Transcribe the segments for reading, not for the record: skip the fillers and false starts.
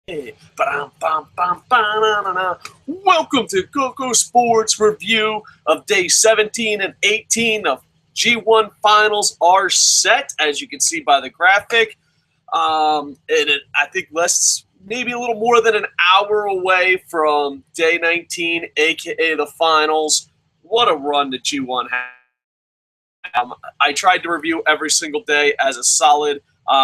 Hey, ba-dum-bum-bum-ba-na-na-na. Welcome to KocoSports review of day 17 and 18 of G1 finals are set, as you can see by the graphic. I think maybe a little more than an hour away from day 19, aka the finals. What a run the G1 had. I tried to review every single day as a solid.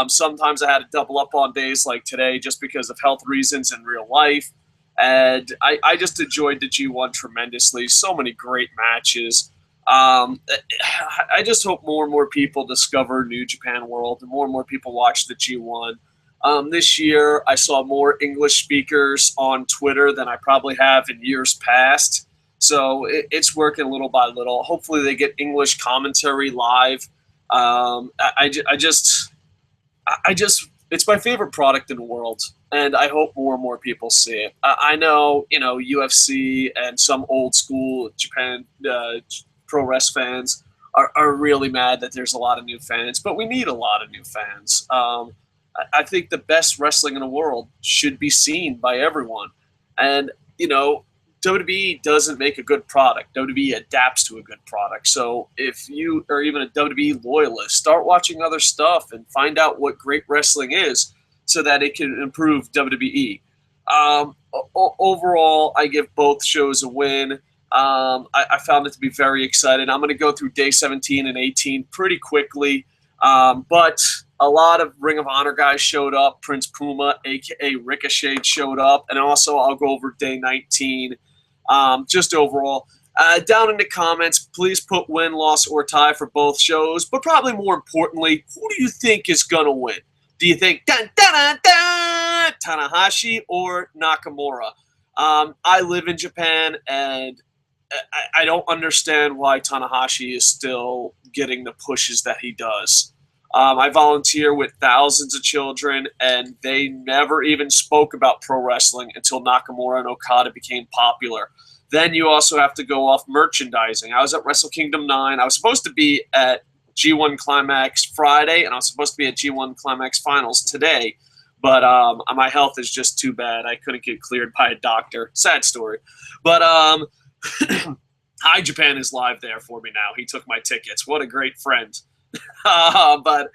Sometimes I had to double up on days like today just because of health reasons in real life. And I just enjoyed the G1 tremendously. So many great matches. I just hope more and more people discover New Japan World and more people watch the G1. This year, I saw more English speakers on Twitter than I probably have in years past. So it's working little by little. Hopefully, they get English commentary live. I just, it's my favorite product in the world, and I hope more and more people see it. I know, UFC and some old school Japan pro wrestling fans are really mad that there's a lot of new fans, but we need a lot of new fans. I think the best wrestling in the world should be seen by everyone, and WWE doesn't make a good product. WWE adapts to a good product. So if you are even a WWE loyalist, start watching other stuff and find out what great wrestling is so that it can improve WWE. Overall, I give both shows a win. I found it to be very exciting. I'm going to go through day 17 and 18 pretty quickly. But a lot of Ring of Honor guys showed up. Prince Puma, a.k.a. Ricochet, showed up. And also I'll go over day 19. Just overall. Down in the comments, please put win, loss, or tie for both shows. But probably more importantly, who do you think is going to win? Do you think Tanahashi or Nakamura? I live in Japan, and I don't understand why Tanahashi is still getting the pushes that he does. I volunteer with thousands of children, and they never even spoke about pro wrestling until Nakamura and Okada became popular. Then you also have to go off merchandising. I was at Wrestle Kingdom 9. I was supposed to be at G1 Climax Friday, and I was supposed to be at G1 Climax Finals today. But my health is just too bad. I couldn't get cleared by a doctor. Sad story. But Hi Japan is live there for me now. He took my tickets. What a great friend. But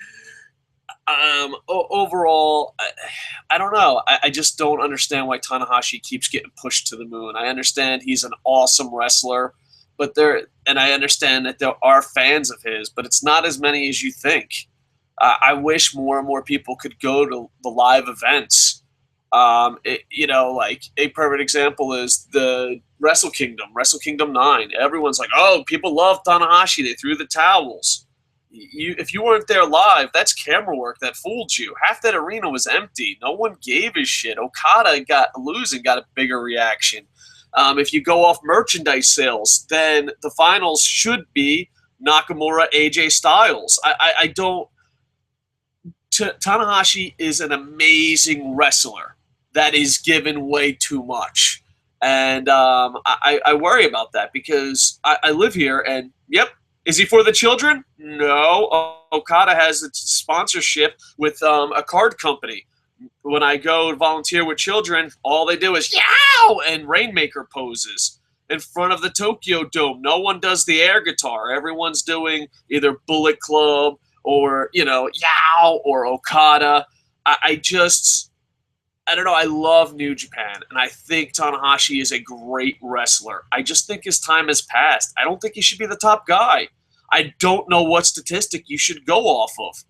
overall, I don't know. I just don't understand why Tanahashi keeps getting pushed to the moon. I understand he's an awesome wrestler, and I understand that there are fans of his, but it's not as many as you think. I wish more and more people could go to the live events. Like a perfect example is the Wrestle Kingdom 9. Everyone's like, oh, people love Tanahashi. They threw the towels. If you weren't there live, that's camera work that fooled you. Half that arena was empty. No one gave a shit. Okada got a bigger reaction. If you go off merchandise sales, then the finals should be Nakamura, AJ Styles. Tanahashi is an amazing wrestler that is given way too much. And I worry about that because I live here and, yep, is he for the children? No. Okada has a sponsorship with a card company. When I go volunteer with children, all they do is yow and Rainmaker poses in front of the Tokyo Dome. No one does the air guitar. Everyone's doing either Bullet Club or, yow or Okada. I don't know. I love New Japan, and I think Tanahashi is a great wrestler. I just think his time has passed. I don't think he should be the top guy. I don't know what statistic you should go off of.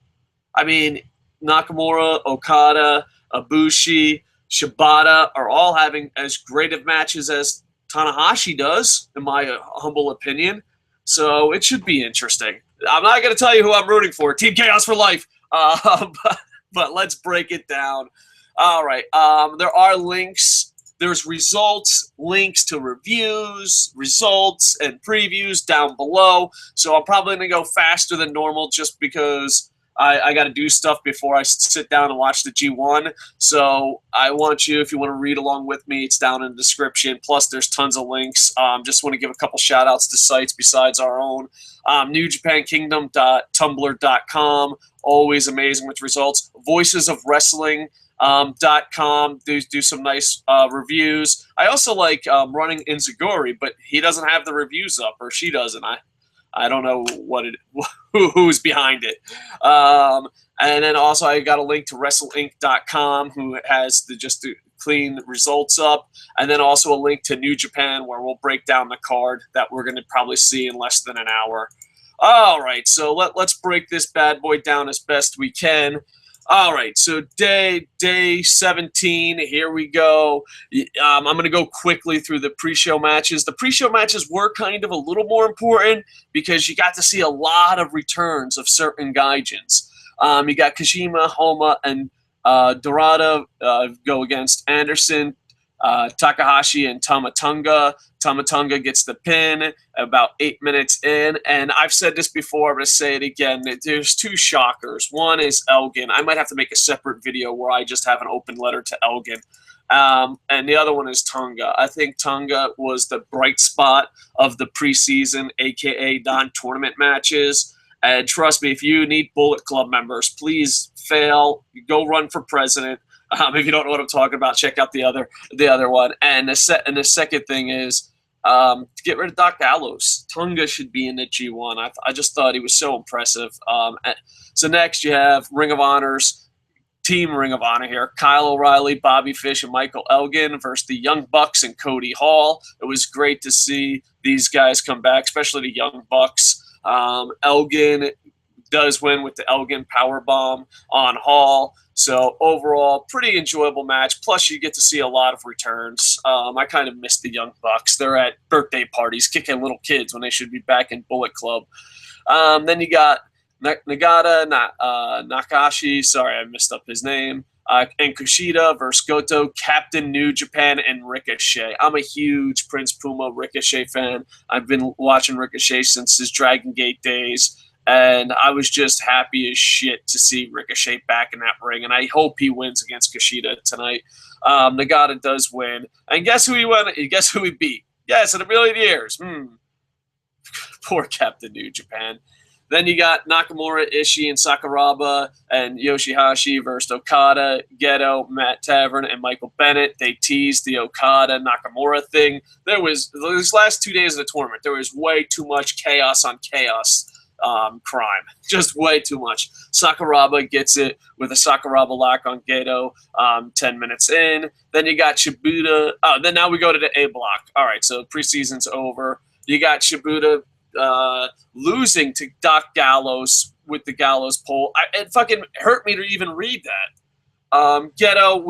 I mean, Nakamura, Okada, Ibushi, Shibata are all having as great of matches as Tanahashi does, in my humble opinion. So it should be interesting. I'm not going to tell you who I'm rooting for. Team Chaos for life. But let's break it down. All right. There are links. There's results, links to reviews, results, and previews down below. So I'm probably going to go faster than normal just because I got to do stuff before I sit down and watch the G1. So I want you, if you want to read along with me, it's down in the description. Plus, there's tons of links. Just want to give a couple shout-outs to sites besides our own. NewJapanKingdom.tumblr.com. Always amazing with results. Voices of Wrestling. .com. Do some nice reviews. I also like running Inzaguri, but he doesn't have the reviews up, or she doesn't. I don't know who's behind it. And then also I got a link to WrestleInc.com, who has the clean results up, and then also a link to New Japan, where we'll break down the card that we're going to probably see in less than an hour. All right, so let's break this bad boy down as best we can. All right, so day 17, here we go. I'm going to go quickly through the pre-show matches. The pre-show matches were kind of a little more important because you got to see a lot of returns of certain gaijins. You got Kojima, Honma, and Dorada go against Anderson, Takahashi, and Tonga. Tonga gets the pin about 8 minutes in. And I've said this before, I'm going to say it again. There's two shockers. One is Elgin. I might have to make a separate video where I just have an open letter to Elgin. And the other one is Tonga. I think Tonga was the bright spot of the preseason, a.k.a. non-tournament matches. And trust me, if you need Bullet Club members, please go run for president. If you don't know what I'm talking about, check out the other one. And the second thing is to get rid of Doc Gallows. Tonga should be in the G1. I just thought he was so impressive. So next you have Ring of Honor's Team Ring of Honor here. Kyle O'Reilly, Bobby Fish, and Michael Elgin versus the Young Bucks and Cody Hall. It was great to see these guys come back, especially the Young Bucks. Elgin does win with the Elgin Powerbomb on Hall. So overall, pretty enjoyable match. Plus, you get to see a lot of returns. I kind of miss the Young Bucks. They're at birthday parties kicking little kids when they should be back in Bullet Club. Then you got Nagata, Nakashi. Sorry, I messed up his name. And Kushida versus Goto, Captain New Japan, and Ricochet. I'm a huge Prince Puma Ricochet fan. I've been watching Ricochet since his Dragon Gate days, and I was just happy as shit to see Ricochet back in that ring, and I hope he wins against Kushida tonight. Nagata does win. And guess who he won? Guess who he beat? Yes, in a million years. Poor Captain New Japan. Then you got Nakamura, Ishii, and Sakuraba, and YOSHI-HASHI versus Okada, Geto, Matt Tavern, and Michael Bennett. They teased the Okada-Nakamura thing. These last 2 days of the tournament, there was way too much chaos on chaos crime. Just way too much. Sakuraba gets it with a Sakuraba lock on Geto 10 minutes in. Then you got Shibata. Then now we go to the A block. All right, so preseason's over. You got Shibata losing to Doc Gallows with the Gallows pole. It fucking hurt me to even read that. Geto,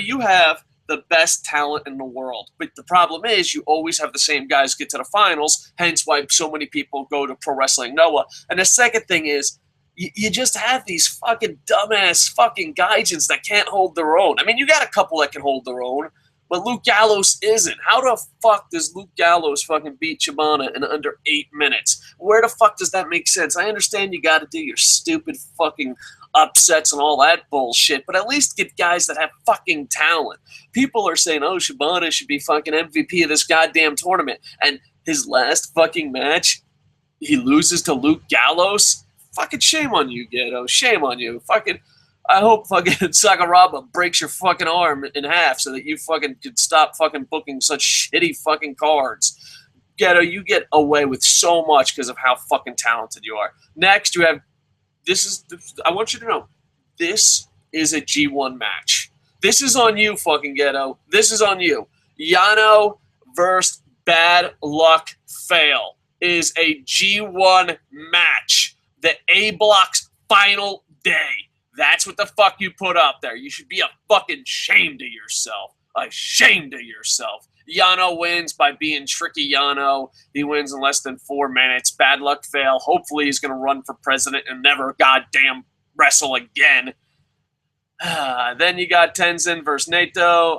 you have the best talent in the world, but the problem is you always have the same guys get to the finals, hence why so many people go to Pro Wrestling Noah. And the second thing is, you just have these fucking dumbass fucking gaijins that can't hold their own. I mean, you got a couple that can hold their own, but Luke Gallows isn't. How the fuck does Luke Gallows fucking beat Shibata in under 8 minutes? Where the fuck does that make sense? I understand you got to do your stupid fucking upsets and all that bullshit, but at least get guys that have fucking talent. People are saying, oh, Shibata should be fucking MVP of this goddamn tournament. And his last fucking match, he loses to Luke Gallows? Fucking shame on you, Geto. Shame on you. Fucking... I hope fucking Sakuraba breaks your fucking arm in half so that you fucking can stop fucking booking such shitty fucking cards. Geto, you get away with so much because of how fucking talented you are. Next, you have I want you to know, this is a G1 match. This is on you, fucking Geto. This is on you. Yano versus Bad Luck Fail is a G1 match. The A Block's final day. That's what the fuck you put up there. You should be fucking ashamed of yourself. Ashamed of yourself. Yano wins by being tricky Yano. He wins in less than 4 minutes. Bad Luck Fail. Hopefully he's going to run for president and never goddamn wrestle again. Then you got Tenzin versus Naito.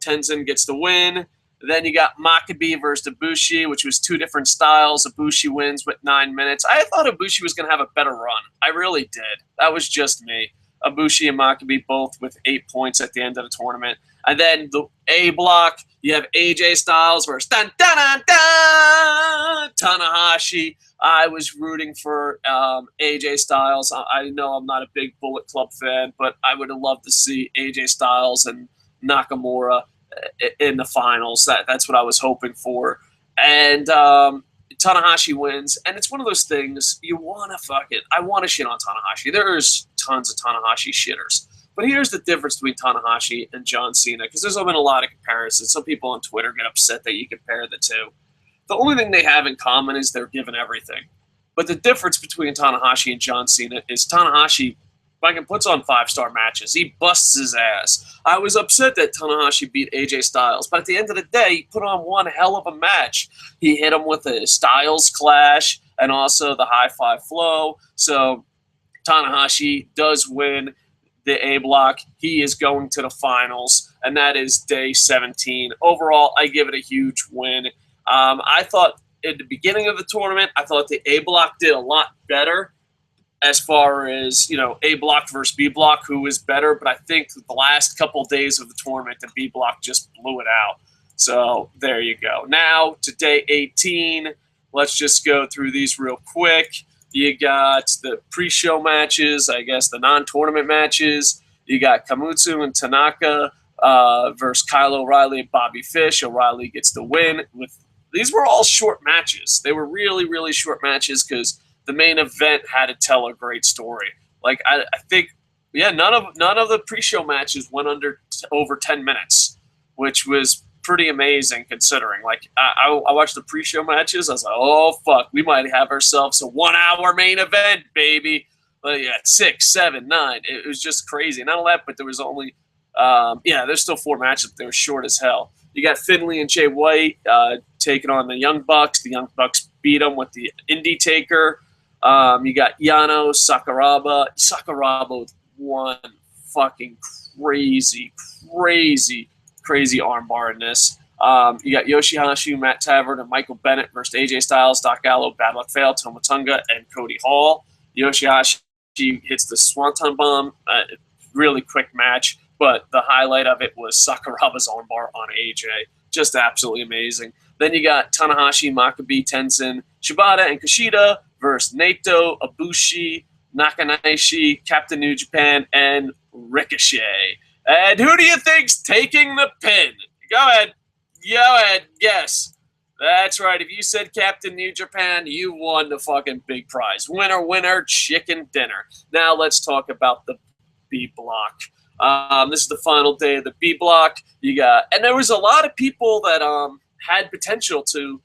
Tenzin gets the win. Then you got Maccabi versus Ibushi, which was 2 different styles. Ibushi wins with 9 minutes. I thought Ibushi was going to have a better run. I really did. That was just me. Ibushi and Maccabi both with 8 points at the end of the tournament. And then the A block, you have AJ Styles versus Tanahashi. I was rooting for AJ Styles. I know I'm not a big Bullet Club fan, but I would have loved to see AJ Styles and Nakamura in the finals. That's what I was hoping for. And Tanahashi wins, and it's one of those things you want to fuck it. I want to shit on Tanahashi. There's tons of Tanahashi shitters. But here's the difference between Tanahashi and John Cena, because there's been a lot of comparisons. Some people on Twitter get upset that you compare the two. The only thing they have in common is they're given everything. But the difference between Tanahashi and John Cena is Tanahashi fucking puts on 5-star matches. He busts his ass. I was upset that Tanahashi beat AJ Styles, but at the end of the day, he put on one hell of a match. He hit him with a Styles clash and also the high five flow. So Tanahashi does win the A block. He is going to the finals, and that is day 17. Overall, I give it a huge win. I thought at the beginning of the tournament, I thought the A block did a lot better as far as, A block versus B block, who is better. But I think the last couple days of the tournament, the B block just blew it out. So there you go. Now to day 18, let's just go through these real quick. You got the pre-show matches, I guess the non-tournament matches. You got Kamutsu and Tanaka versus Kyle O'Reilly and Bobby Fish. O'Reilly gets the win. These were all short matches. They were really, really short matches because the main event had to tell a great story. Like I think, none of the pre-show matches went over 10 minutes, which was pretty amazing considering. Like I watched the pre-show matches. I was like, oh fuck, we might have ourselves a 1-hour main event, baby. But 6, 7, 9. It was just crazy. Not only that, but there was only there's still 4 matches. They were short as hell. You got Finlay and Jay White taking on the Young Bucks. The Young Bucks beat them with the Indie Taker. You got Yano, Sakuraba with one fucking crazy armbar in this. You got YOSHI-HASHI, Matt Tavern, and Michael Bennett versus AJ Styles, Doc Gallo, Bad Luck Fail, Toma Tonga, and Cody Hall. YOSHI-HASHI hits the Swanton Bomb. Really quick match, but the highlight of it was Sakuraba's armbar on AJ. Just absolutely amazing. Then you got Tanahashi, Makabe, Tenzin, Shibata, and Kushida versus Naito, Ibushi, Nakanishi, Captain New Japan, and Ricochet. And who do you think's taking the pin? Go ahead, guess. That's right. If you said Captain New Japan, you won the fucking big prize. Winner, chicken dinner. Now let's talk about the B block. This is the final day of the B block. And there was a lot of people that had potential to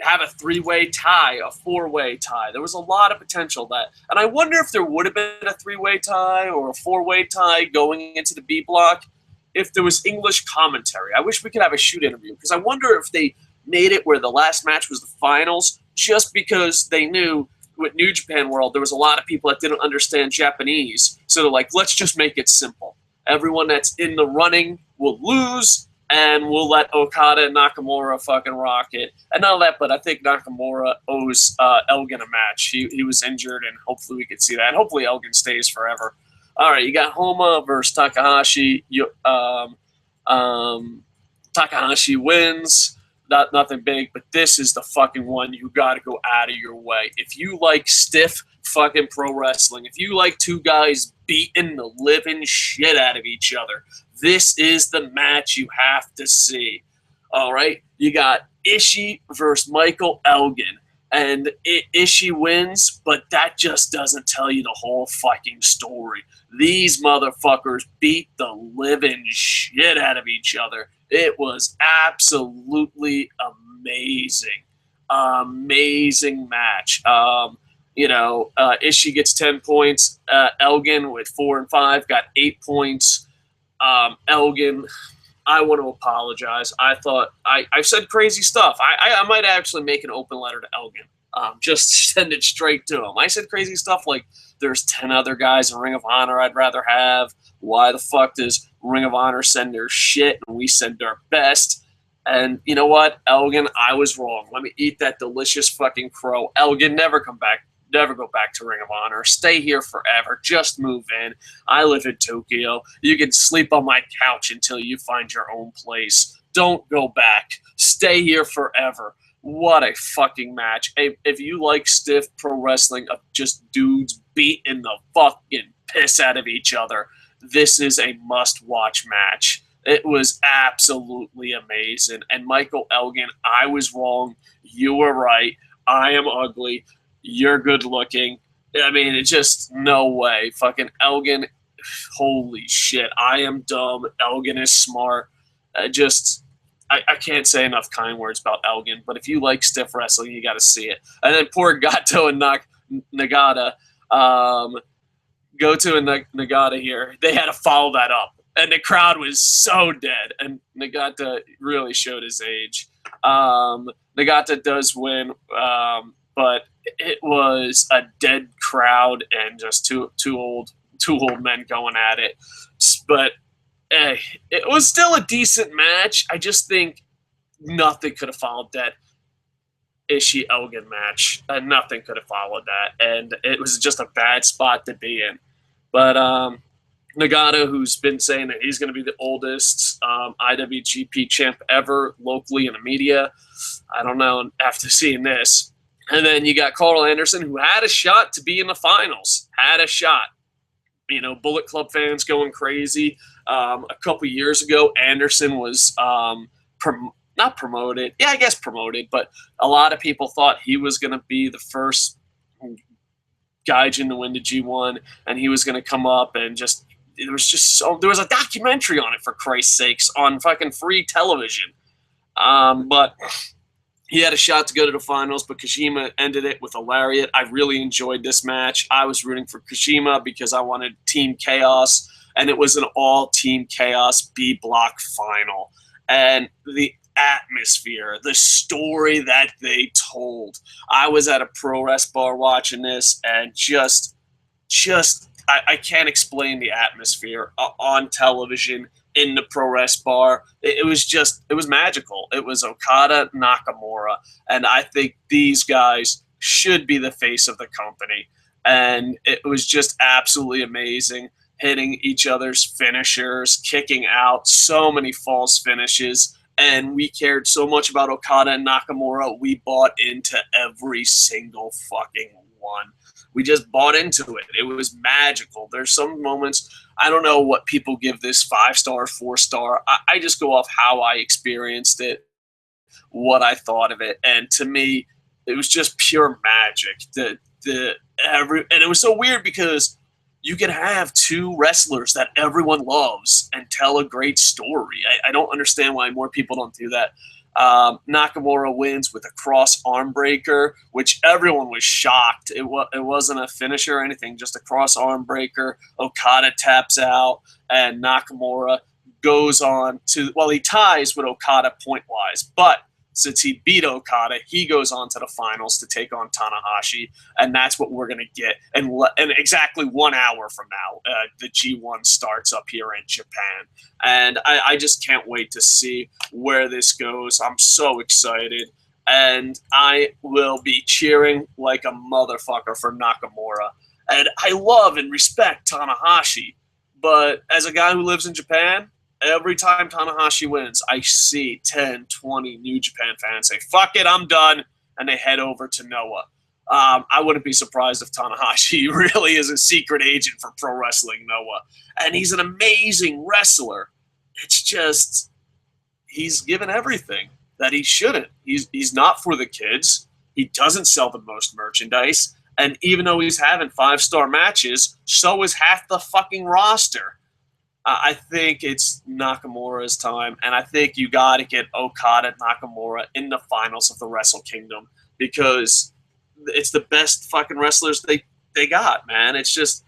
have a 3-way tie, a 4-way tie. There was a lot of potential and I wonder if there would have been a 3-way tie or a 4-way tie going into the B block if there was English commentary. I wish we could have a shoot interview because I wonder if they made it where the last match was the finals just because they knew with New Japan World there was a lot of people that didn't understand Japanese. So they're like, let's just make it simple. Everyone that's in the running will lose, and we'll let Okada and Nakamura fucking rock it. And not that, but I think Nakamura owes Elgin a match. He was injured, and hopefully we could see that. And hopefully Elgin stays forever. All right, you got Honma versus Takahashi. Takahashi wins. Nothing big, but this is the fucking one you got to go out of your way. If you like stiff fucking pro wrestling, if you like two guys beating the living shit out of each other, this is the match you have to see. All right, you got Ishii versus Michael Elgin, and Ishii wins, but that just doesn't tell you the whole fucking story. These motherfuckers beat the living shit out of each other. It was absolutely amazing. Amazing match. Ishii gets 10 points. Elgin with 4 and 5 got 8 points. Elgin, I want to apologize. I thought I said crazy stuff. I might actually make an open letter to Elgin. Just send it straight to him. I said crazy stuff like there's 10 other guys in Ring of Honor I'd rather have. Why the fuck does Ring of Honor send their shit and we send our best? And you know what, Elgin, I was wrong. Let me eat that delicious fucking crow. Elgin, never go back to Ring of Honor. Stay here forever. Just move in. I live in Tokyo. You can sleep on my couch until you find your own place. Don't go back. Stay here forever. What a fucking match. If you like stiff pro wrestling of just dudes beating the fucking piss out of each other, this is a must-watch match. It was absolutely amazing. And Michael Elgin, I was wrong. You were right. I am ugly. You're good looking. I mean, it's just no way. Fucking Elgin, holy shit. I am dumb. Elgin is smart. I can't say enough kind words about Elgin, but if you like stiff wrestling, you got to see it. And then poor Gato and Nagata, Goto and Nagata here, they had to follow that up. And the crowd was so dead. And Nagata really showed his age. Nagata does win, but it was a dead crowd and just two old men going at it. But it was still a decent match. I just think nothing could have followed that Ishii Elgin match. Nothing could have followed that, and it was just a bad spot to be in. But Nagata, who's been saying that he's going to be the oldest IWGP champ ever locally in the media, I don't know after seeing this. And then you got Karl Anderson, who had a shot to be in the finals. Had a shot. You know, Bullet Club fans going crazy. A couple years ago, Anderson was not promoted. Yeah, I guess promoted, but a lot of people thought he was going to be the first Gaijin to win the G1, and he was going to come up and just there was a documentary on it, for Christ's sakes, on fucking free television. But he had a shot to go to the finals, but Kojima ended it with a lariat. I really enjoyed this match. I was rooting for Kojima because I wanted Team Chaos, and it was an all-Team Chaos B-block final. And the atmosphere, the story that they told. I was at a pro wrestling bar watching this, and I can't explain the atmosphere on television in the pro wrestling bar. It was magical. It was Okada, Nakamura, and I think these guys should be the face of the company. And it was just absolutely amazing, hitting each other's finishers, kicking out, so many false finishes. And we cared so much about Okada and Nakamura, we bought into every single fucking one. We just bought into it. It was magical. There's some moments, I don't know what people give this 5-star, 4-star. I just go off how I experienced it, what I thought of it. And to me, it was just pure magic. And it was so weird because you can have two wrestlers that everyone loves and tell a great story. I don't understand why more people don't do that. Nakamura wins with a cross arm breaker, which everyone was shocked. It wasn't a finisher or anything, just a cross arm breaker. Okada taps out, and Nakamura goes on to, well, he ties with Okada point-wise, but since he beat Okada, he goes on to the finals to take on Tanahashi, and that's what we're going to get. And exactly 1 hour from now, the G1 starts up here in Japan. And I just can't wait to see where this goes. I'm so excited. And I will be cheering like a motherfucker for Nakamura. And I love and respect Tanahashi, but as a guy who lives in Japan, every time Tanahashi wins, I see 10, 20 New Japan fans say, fuck it, I'm done, and they head over to Noah. I wouldn't be surprised if Tanahashi really is a secret agent for Pro Wrestling Noah. And he's an amazing wrestler. It's just, he's given everything that he shouldn't. He's not for the kids. He doesn't sell the most merchandise. And even though he's having 5-star matches, so is half the fucking roster. I think it's Nakamura's time, and I think you got to get Okada Nakamura in the finals of the Wrestle Kingdom because it's the best fucking wrestlers they got, man. It's just,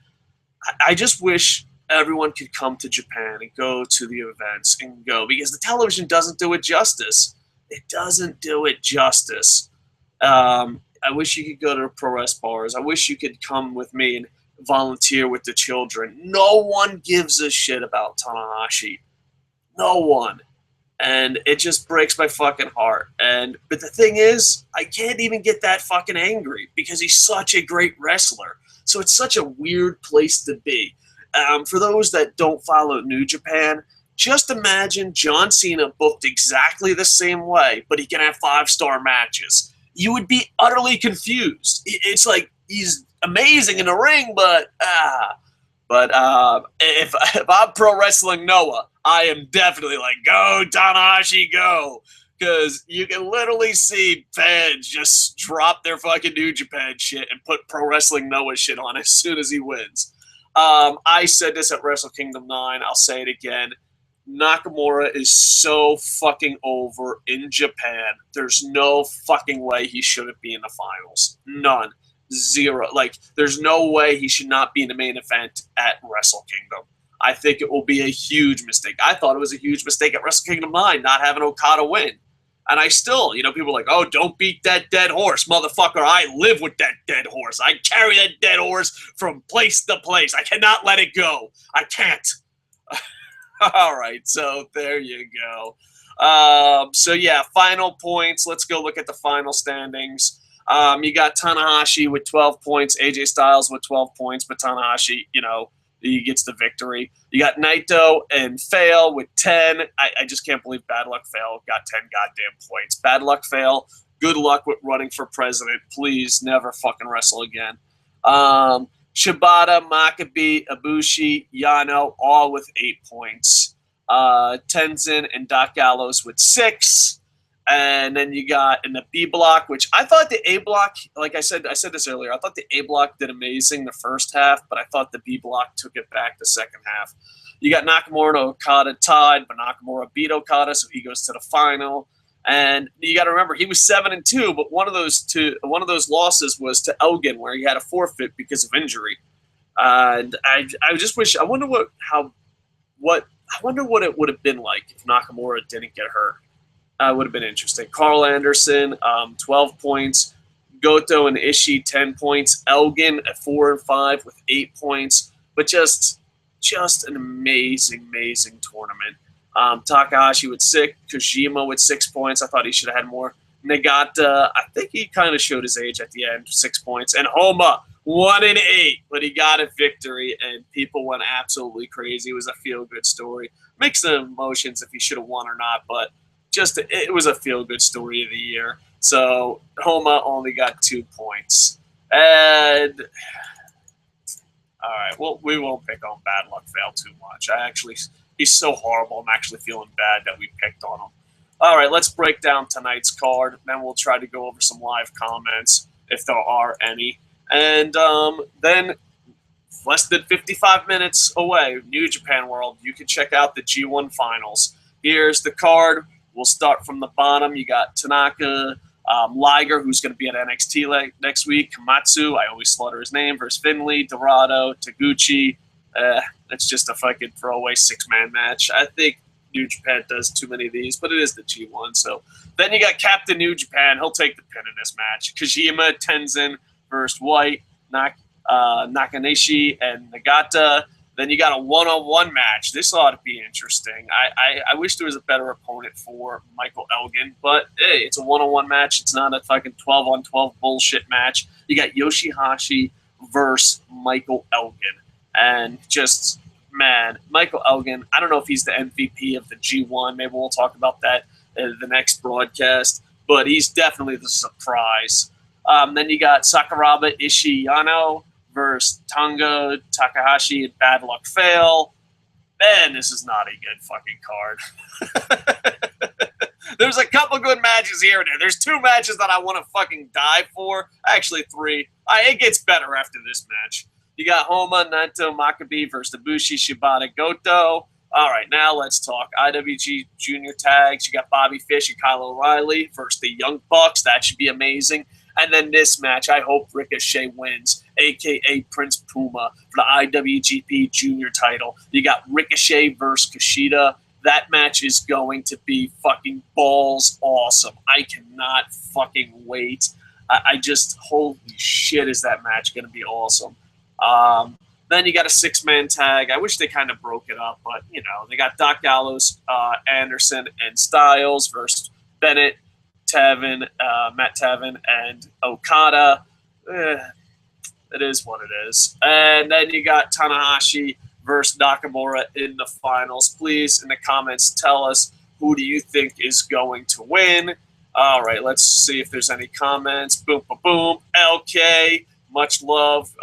I just wish everyone could come to Japan and go to the events and go, because the television doesn't do it justice. It doesn't do it justice. I wish you could go to pro wrestling bars. I wish you could come with me and volunteer with the children. No one gives a shit about Tanahashi. No one. And it just breaks my fucking heart. But the thing is, I can't even get that fucking angry because he's such a great wrestler. So it's such a weird place to be. For those that don't follow New Japan, Just imagine John Cena booked exactly the same way, but he can have 5-star matches. You would be utterly confused. It's like he's amazing in the ring, but if I'm pro wrestling Noah, I am definitely like, go Tanahashi, go. Because you can literally see fans just drop their fucking New Japan shit and put Pro Wrestling Noah shit on as soon as he wins. I said this at Wrestle Kingdom 9. I'll say it again. Nakamura is so fucking over in Japan. There's no fucking way he shouldn't be in the finals. None. Zero. Like, there's no way he should not be in the main event at Wrestle Kingdom. I think it will be a huge mistake. I thought it was a huge mistake at Wrestle Kingdom 9 not having Okada win. And I still, people are like, oh, don't beat that dead horse. Motherfucker, I live with that dead horse. I carry that dead horse from place to place. I cannot let it go. I can't. All right, so there you go. Final points. Let's go look at the final standings. You got Tanahashi with 12 points, AJ Styles with 12 points, but Tanahashi, he gets the victory. You got Naito and Fail with 10. I just can't believe Bad Luck Fail got 10 goddamn points. Bad Luck Fail, good luck with running for president. Please never fucking wrestle again. Shibata, Makabe, Ibushi, Yano, all with 8 points. Tenzin and Doc Gallows with 6. And then you got in the B block, which I thought the A block, like I said this earlier, I thought the A block did amazing the first half, but I thought the B block took it back the second half. You got Nakamura and Okada tied, but Nakamura beat Okada, so he goes to the final. And you got to remember, he was 7-2, but one of those losses was to Elgin, where he had a forfeit because of injury. And I just wish, I wonder what it would have been like if Nakamura didn't get hurt. Would have been interesting. Karl Anderson, 12 points. Goto and Ishii, 10 points. Elgin at 4 and 5 with 8 points. But just an amazing tournament. Takahashi with 6. Kojima with 6 points. I thought he should have had more. Nagata, I think he kind of showed his age at the end, 6 points. And Honma, 1 and 8, but he got a victory, and people went absolutely crazy. It was a feel-good story. Mixed emotions if he should have won or not, but it was a feel-good story of the year. So Honma only got 2 points. And all right, well, we won't pick on Bad Luck Fail too much. He's so horrible. I'm actually feeling bad that we picked on him. All right, let's break down tonight's card. Then we'll try to go over some live comments if there are any. And then less than 55 minutes away, New Japan World, you can check out the G1 Finals. Here's the card. We'll start from the bottom. You got Tanaka, Liger, who's going to be at NXT next week. Komatsu, I always slaughter his name, versus Finley, Dorado, Taguchi. That's just a fucking throwaway 6-man match. I think New Japan does too many of these, but it is the G1. So then you got Captain New Japan. He'll take the pin in this match. Kojima, Tenzin versus White, Nakanishi, and Nagata. Then you got a one-on-one match. This ought to be interesting. I wish there was a better opponent for Michael Elgin, but hey, it's a one-on-one match. It's not a fucking 12-on-12 bullshit match. You got YOSHI-HASHI versus Michael Elgin. And just, man, Michael Elgin, I don't know if he's the MVP of the G1. Maybe we'll talk about that in the next broadcast. But he's definitely the surprise. Then you got Sakuraba, Ishii, Yano versus Tonga, Takahashi, and Bad Luck Fail. Man, this is not a good fucking card. There's a couple good matches here and there. There's 2 matches that I want to fucking die for. Actually, 3. It gets better after this match. You got Honma, Naito, Makabe versus Ibushi, Shibata, Goto. All right, now let's talk IWG Junior Tags. You got Bobby Fish and Kyle O'Reilly versus the Young Bucks. That should be amazing. And then this match, I hope Ricochet wins, a.k.a. Prince Puma, for the IWGP Junior title. You got Ricochet versus Kushida. That match is going to be fucking balls awesome. I cannot fucking wait. I just, holy shit, is that match going to be awesome. Then you got a 6-man tag. I wish they kind of broke it up, but, they got Doc Gallows, Anderson, and Styles versus Bennett, Taven, Matt Taven, and Okada. It is what it is. And then you got Tanahashi versus Nakamura in the finals. Please, in the comments, tell us who do you think is going to win. All right, let's see if there's any comments. Boom, boom, boom. LK, much love.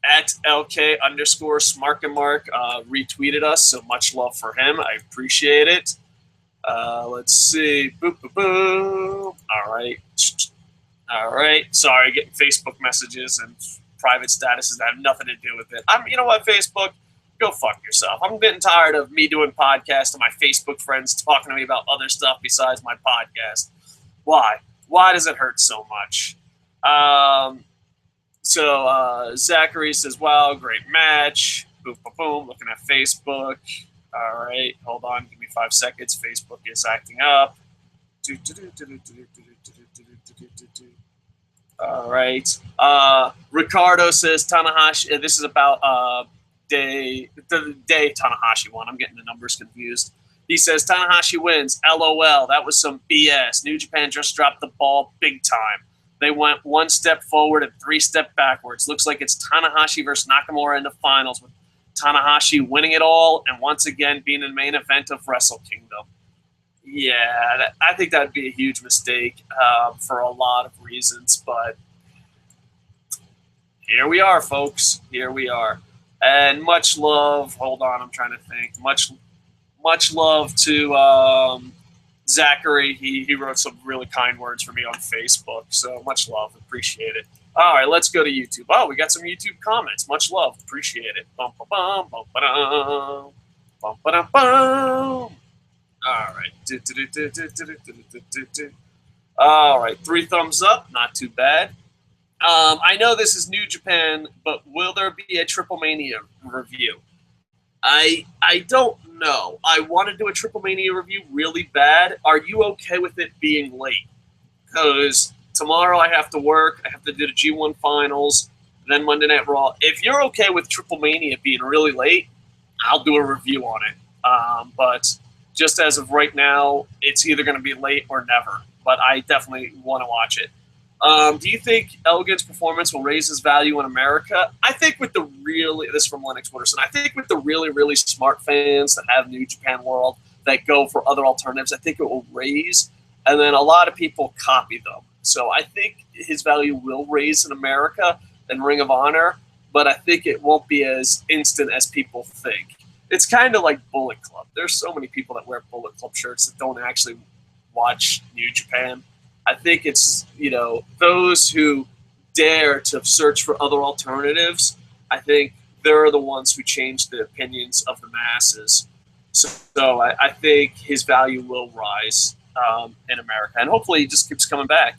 At LK_SmarkandMark retweeted us, so much love for him. I appreciate it. Let's see. Boop, boop, boop. All right. All right. Sorry, getting Facebook messages and private statuses that have nothing to do with it. You know what, Facebook? Go fuck yourself. I'm getting tired of me doing podcasts and my Facebook friends talking to me about other stuff besides my podcast. Why? Why does it hurt so much? Zachary says, wow, great match. Boom, boom, boom. Looking at Facebook. All right. Hold on. Give me 5 seconds. Facebook is acting up. All right. Ricardo says Tanahashi. This is about the day Tanahashi won. I'm getting the numbers confused. He says Tanahashi wins. LOL. That was some BS. New Japan just dropped the ball big time. They went 1 step forward and 3 steps backwards. Looks like it's Tanahashi versus Nakamura in the finals, with Tanahashi winning it all and once again being in the main event of Wrestle Kingdom. Yeah, I think that would be a huge mistake for a lot of reasons, but here we are, folks. Here we are. And much love. Hold on, I'm trying to think. Much love to Zachary. He wrote some really kind words for me on Facebook, so much love. Appreciate it. All right, let's go to YouTube. Oh, we got some YouTube comments. Much love. Appreciate it. Bum, ba, bum, bum, ba-dum. Bum, ba-dum, bum. All right. All right, 3 thumbs up. Not too bad. I know this is New Japan, but will there be a Triple Mania review? I don't know. I want to do a Triple Mania review really bad. Are you okay with it being late? Because tomorrow I have to work. I have to do the G1 finals, then Monday Night Raw. If you're okay with Triple Mania being really late, I'll do a review on it. But just as of right now, it's either going to be late or never. But I definitely want to watch it. Do you think Elgin's performance will raise his value in America? I think with the this is from Lennox Wooderson, I think with the really, really smart fans that have New Japan World that go for other alternatives, I think it will raise. And then a lot of people copy them. So I think his value will raise in America and Ring of Honor, but I think it won't be as instant as people think. It's kind of like Bullet Club. There's so many people that wear Bullet Club shirts that don't actually watch New Japan. I think it's, those who dare to search for other alternatives, I think they're the ones who change the opinions of the masses. So I think his value will rise in America. And hopefully he just keeps coming back.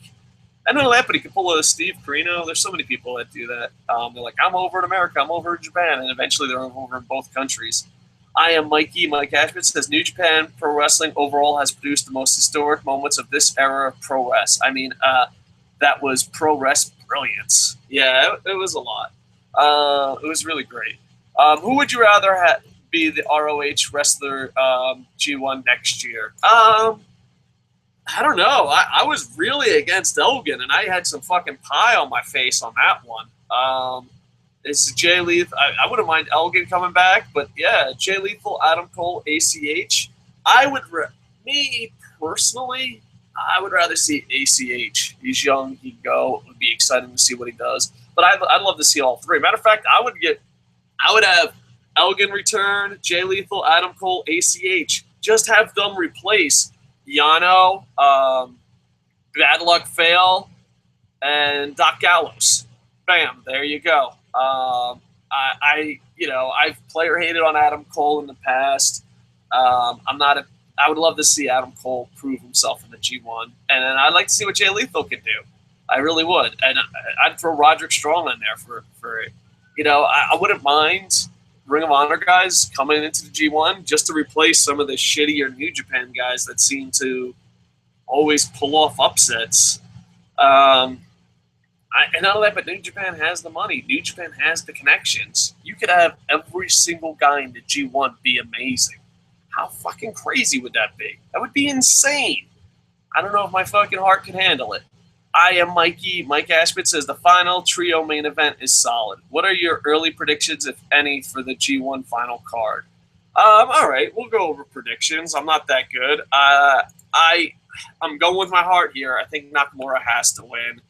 I know that, but he can pull a Steve Carino. There's so many people that do that. They're like, I'm over in America, I'm over in Japan. And eventually they're over in both countries. I am Mikey. Mike Ashford says, New Japan Pro Wrestling overall has produced the most historic moments of this era of pro wrestling. I mean, that was pro wrestling brilliance. Yeah, it was a lot. It was really great. Who would you rather be the ROH wrestler G1 next year? I don't know. I was really against Elgin, and I had some fucking pie on my face on that one. This is Jay Lethal. I wouldn't mind Elgin coming back, but yeah, Jay Lethal, Adam Cole, ACH. Me personally, I would rather see ACH. He's young, he can go. It would be exciting to see what he does. But I'd love to see all 3. Matter of fact, I would have Elgin return, Jay Lethal, Adam Cole, ACH. Just have them replace Yano, Bad Luck Fail, and Doc Gallows. Bam, there you go. I've player hated on Adam Cole in the past. I would love to see Adam Cole prove himself in the G1, and then I'd like to see what Jay Lethal could do. I really would, and I'd throw Roderick Strong in there for I wouldn't mind Ring of Honor guys coming into the G1 just to replace some of the shittier New Japan guys that seem to always pull off upsets. And not only that, but New Japan has the money. New Japan has the connections. You could have every single guy in the G1 be amazing. How fucking crazy would that be? That would be insane. I don't know if my fucking heart can handle it. I am Mikey. Mike Ashbit says the final trio main event is solid. What are your early predictions, if any, for the G1 final card? All right, we'll go over predictions. I'm not that good. I'm going with my heart here. I think Nakamura has to win.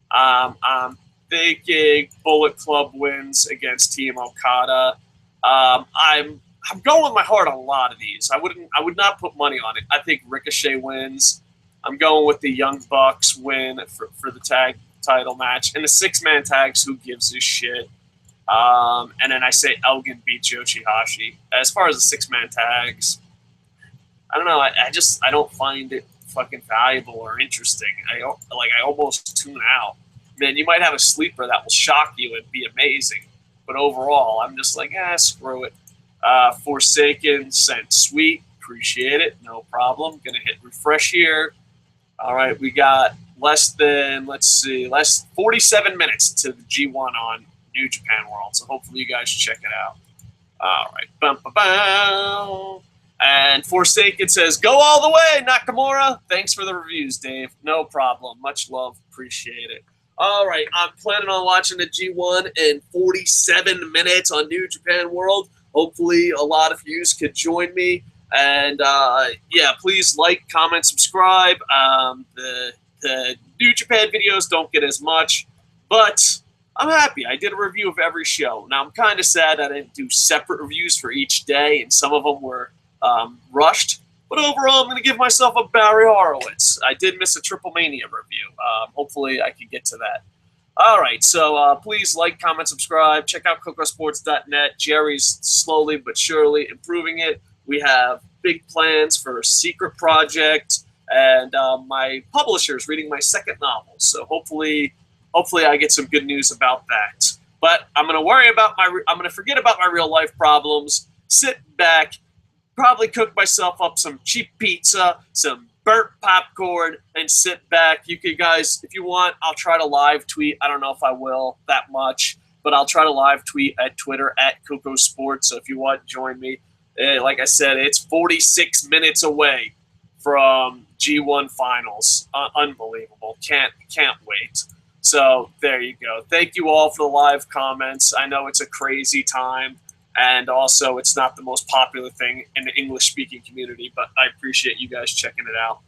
I'm thinking Bullet Club wins against Team Okada. I'm going with my heart on a lot of these. I would not put money on it. I think Ricochet wins. I'm going with the Young Bucks win for the tag title match. And the 6-man tags, who gives a shit? And then I say Elgin beats YOSHI-HASHI. As far as the 6-man tags, I don't know. I don't find it fucking valuable or interesting. I almost tune out. Man, you might have a sleeper that will shock you and be amazing. But overall, I'm just like, screw it. Forsaken sent sweet. Appreciate it. No problem. Gonna hit refresh here. All right, we got less 47 minutes to the G1 on New Japan World. So hopefully you guys check it out. All right. Bum, bum, bum. And Forsaken says, go all the way, Nakamura. Thanks for the reviews, Dave. No problem. Much love. Appreciate it. All right. I'm planning on watching the G1 in 47 minutes on New Japan World. Hopefully a lot of you could join me. And, yeah, please like, comment, subscribe. The New Japan videos don't get as much, but I'm happy. I did a review of every show. Now, I'm kind of sad I didn't do separate reviews for each day, and some of them were rushed. But overall, I'm going to give myself a Barry Horowitz. I did miss a Triple Mania review. Hopefully, I can get to that. All right, so please like, comment, subscribe. Check out KocoSports.net. Jerry's slowly but surely improving it. We have big plans for a secret project, and my publisher's reading my second novel. So hopefully I get some good news about that. But I'm gonna forget about my real life problems. Sit back, probably cook myself up some cheap pizza, some burnt popcorn, and sit back. You guys, if you want, I'll try to live tweet. I don't know if I will that much, but I'll try to live tweet at Twitter at KocoSports. So if you want, join me. Like I said, it's 46 minutes away from G1 finals. Unbelievable. Can't wait. So there you go. Thank you all for the live comments. I know it's a crazy time, and also it's not the most popular thing in the English-speaking community, but I appreciate you guys checking it out.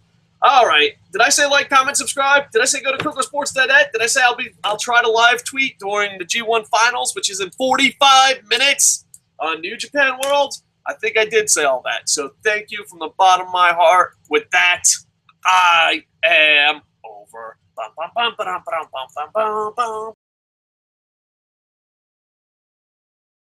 All right. Did I say like, comment, subscribe? Did I say go to KocoSports.net? Did I say I'll try to live tweet during the G1 finals, which is in 45 minutes on New Japan World? I think I did say all that. So thank you from the bottom of my heart. With that, I am over. Bum, bum, bum, ba-dum, ba-dum, bum, bum, bum, bum.